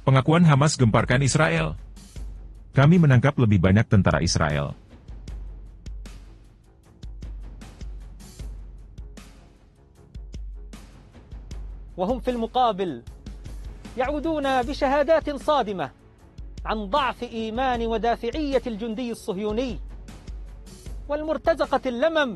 Pengakuan Hamas gemparkan Israel. Kami menangkap lebih banyak tentara Israel. وهم في المقابل يعودون بشهادات صادمة عن ضعف إيمان ودافعية الجندي الصهيوني والمرتزقة اللمم.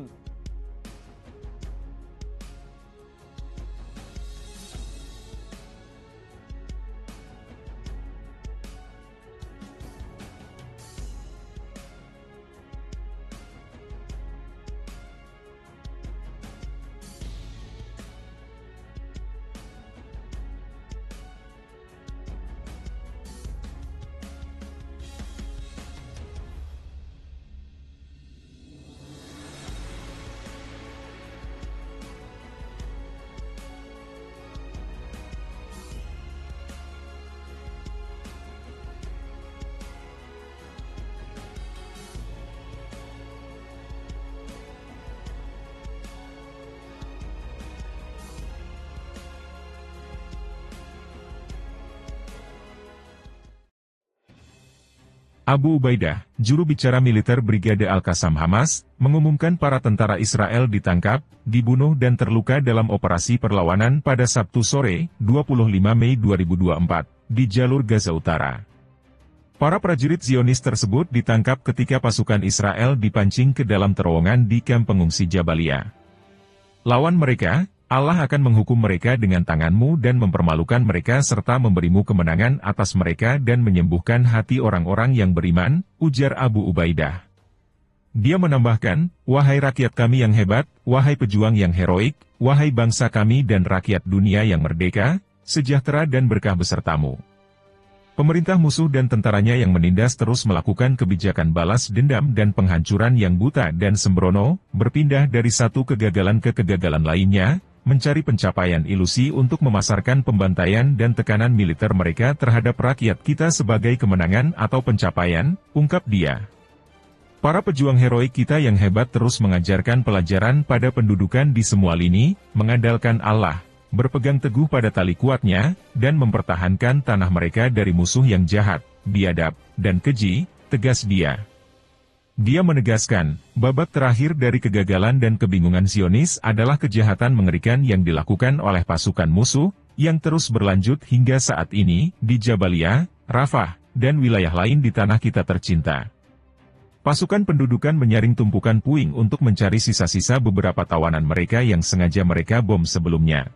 Abu Ubaidah, juru bicara militer Brigade Al-Qassam Hamas, mengumumkan para tentara Israel ditangkap, dibunuh dan terluka dalam operasi perlawanan pada Sabtu sore, 25 Mei 2024, di jalur Gaza Utara. Para prajurit Zionis tersebut ditangkap ketika pasukan Israel dipancing ke dalam terowongan di kamp pengungsi Jabalia. Lawan mereka, Allah akan menghukum mereka dengan tanganmu dan mempermalukan mereka serta memberimu kemenangan atas mereka dan menyembuhkan hati orang-orang yang beriman, ujar Abu Ubaidah. Dia menambahkan, wahai rakyat kami yang hebat, wahai pejuang yang heroik, wahai bangsa kami dan rakyat dunia yang merdeka, sejahtera dan berkah besertamu. Pemerintah musuh dan tentaranya yang menindas terus melakukan kebijakan balas dendam dan penghancuran yang buta dan sembrono, berpindah dari satu kegagalan ke kegagalan lainnya, mencari pencapaian ilusi untuk memasarkan pembantaian dan tekanan militer mereka terhadap rakyat kita sebagai kemenangan atau pencapaian, ungkap dia. Para pejuang heroik kita yang hebat terus mengajarkan pelajaran pada pendudukan di semua lini, mengandalkan Allah, berpegang teguh pada tali kuatnya, dan mempertahankan tanah mereka dari musuh yang jahat, biadab, dan keji, tegas dia. Dia menegaskan, babak terakhir dari kegagalan dan kebingungan Zionis adalah kejahatan mengerikan yang dilakukan oleh pasukan musuh, yang terus berlanjut hingga saat ini, di Jabalia, Rafah, dan wilayah lain di tanah kita tercinta. Pasukan pendudukan menyaring tumpukan puing untuk mencari sisa-sisa beberapa tawanan mereka yang sengaja mereka bom sebelumnya.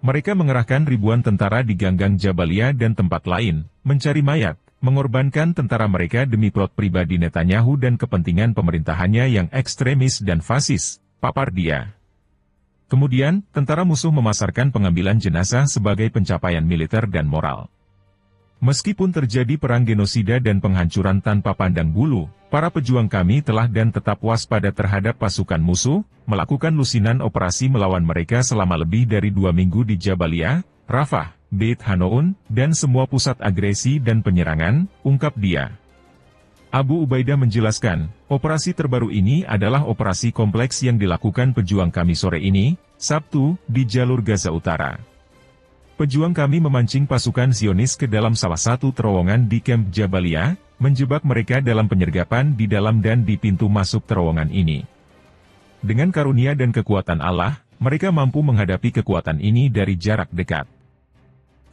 Mereka mengerahkan ribuan tentara di ganggang Jabalia dan tempat lain, mencari mayat, mengorbankan tentara mereka demi plot pribadi Netanyahu dan kepentingan pemerintahannya yang ekstremis dan fasis, papar dia. Kemudian, tentara musuh memasarkan pengambilan jenazah sebagai pencapaian militer dan moral. Meskipun terjadi perang genosida dan penghancuran tanpa pandang bulu, para pejuang kami telah dan tetap waspada terhadap pasukan musuh, melakukan lusinan operasi melawan mereka selama lebih dari 2 minggu di Jabalia, Rafah, Beit Hanoun, dan semua pusat agresi dan penyerangan, ungkap dia. Abu Ubaidah menjelaskan, operasi terbaru ini adalah operasi kompleks yang dilakukan pejuang kami sore ini, Sabtu, di jalur Gaza Utara. Pejuang kami memancing pasukan Zionis ke dalam salah satu terowongan di kamp Jabalia, menjebak mereka dalam penyergapan di dalam dan di pintu masuk terowongan ini. Dengan karunia dan kekuatan Allah, mereka mampu menghadapi kekuatan ini dari jarak dekat.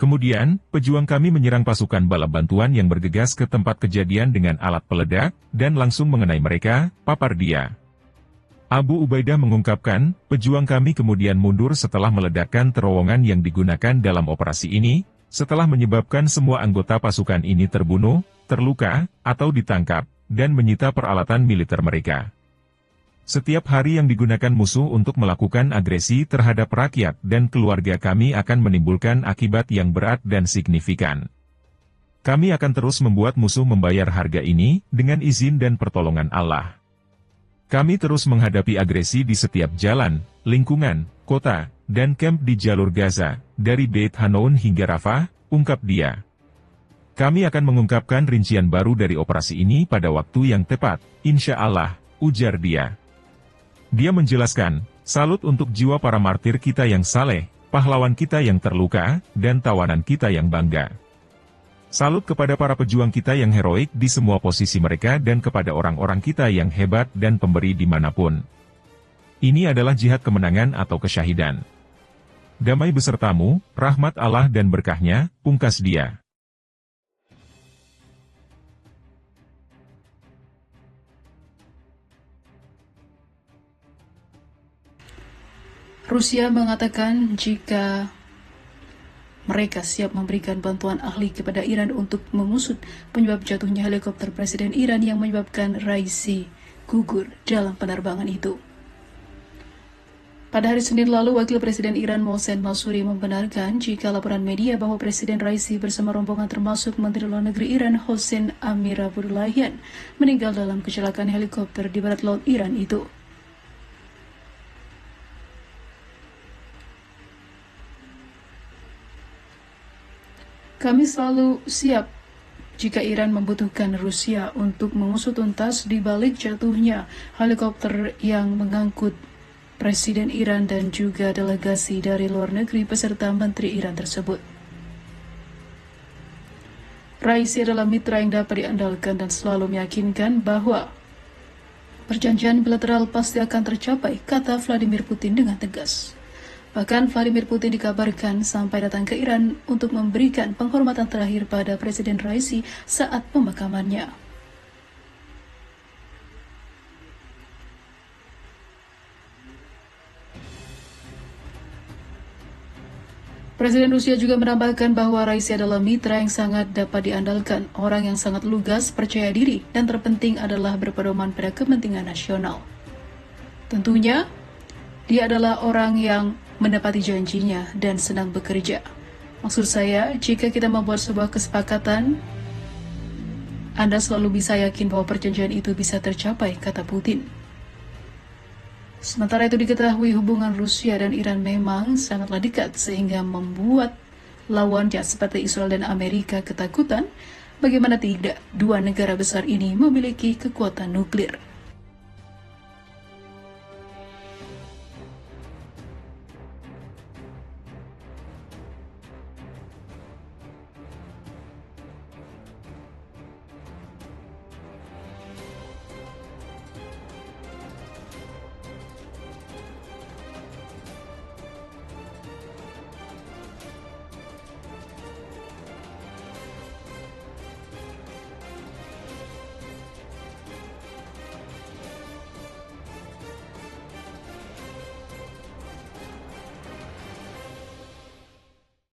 Kemudian, pejuang kami menyerang pasukan bala bantuan yang bergegas ke tempat kejadian dengan alat peledak, dan langsung mengenai mereka, papar dia. Abu Ubaidah mengungkapkan, pejuang kami kemudian mundur setelah meledakkan terowongan yang digunakan dalam operasi ini, setelah menyebabkan semua anggota pasukan ini terbunuh, terluka, atau ditangkap, dan menyita peralatan militer mereka. Setiap hari yang digunakan musuh untuk melakukan agresi terhadap rakyat dan keluarga kami akan menimbulkan akibat yang berat dan signifikan. Kami akan terus membuat musuh membayar harga ini, dengan izin dan pertolongan Allah. Kami terus menghadapi agresi di setiap jalan, lingkungan, kota, dan kamp di jalur Gaza, dari Beit Hanoun hingga Rafah, ungkap dia. Kami akan mengungkapkan rincian baru dari operasi ini pada waktu yang tepat, insya Allah, ujar dia. Dia menjelaskan, salut untuk jiwa para martir kita yang saleh, pahlawan kita yang terluka, dan tawanan kita yang bangga. Salut kepada para pejuang kita yang heroik di semua posisi mereka dan kepada orang-orang kita yang hebat dan pemberi dimanapun. Ini adalah jihad kemenangan atau kesyahidan. Damai besertamu, rahmat Allah dan berkahnya, pungkas dia. Rusia mengatakan jika mereka siap memberikan bantuan ahli kepada Iran untuk mengusut penyebab jatuhnya helikopter Presiden Iran yang menyebabkan Raisi gugur dalam penerbangan itu. Pada hari Senin lalu, Wakil Presiden Iran Mohsen Masuri membenarkan jika laporan media bahwa Presiden Raisi bersama rombongan termasuk Menteri Luar Negeri Iran Hossein Amirabdollahian meninggal dalam kecelakaan helikopter di barat laut Iran itu. Kami selalu siap jika Iran membutuhkan Rusia untuk mengusut tuntas di balik jatuhnya helikopter yang mengangkut Presiden Iran dan juga delegasi dari luar negeri peserta Menteri Iran tersebut. Raisi adalah mitra yang dapat diandalkan dan selalu meyakinkan bahwa perjanjian bilateral pasti akan tercapai, kata Vladimir Putin dengan tegas. Bahkan Vladimir Putin dikabarkan sampai datang ke Iran untuk memberikan penghormatan terakhir pada Presiden Raisi saat pemakamannya. Presiden Rusia juga menambahkan bahwa Raisi adalah mitra yang sangat dapat diandalkan, orang yang sangat lugas, percaya diri, dan terpenting adalah berpedoman pada kepentingan nasional. Tentunya, dia adalah orang yang mendapati janjinya dan senang bekerja. Maksud saya, jika kita membuat sebuah kesepakatan, Anda selalu bisa yakin bahwa perjanjian itu bisa tercapai, kata Putin. Sementara itu diketahui hubungan Rusia dan Iran memang sangatlah dekat sehingga membuat lawannya seperti Israel dan Amerika ketakutan bagaimana tidak dua negara besar ini memiliki kekuatan nuklir.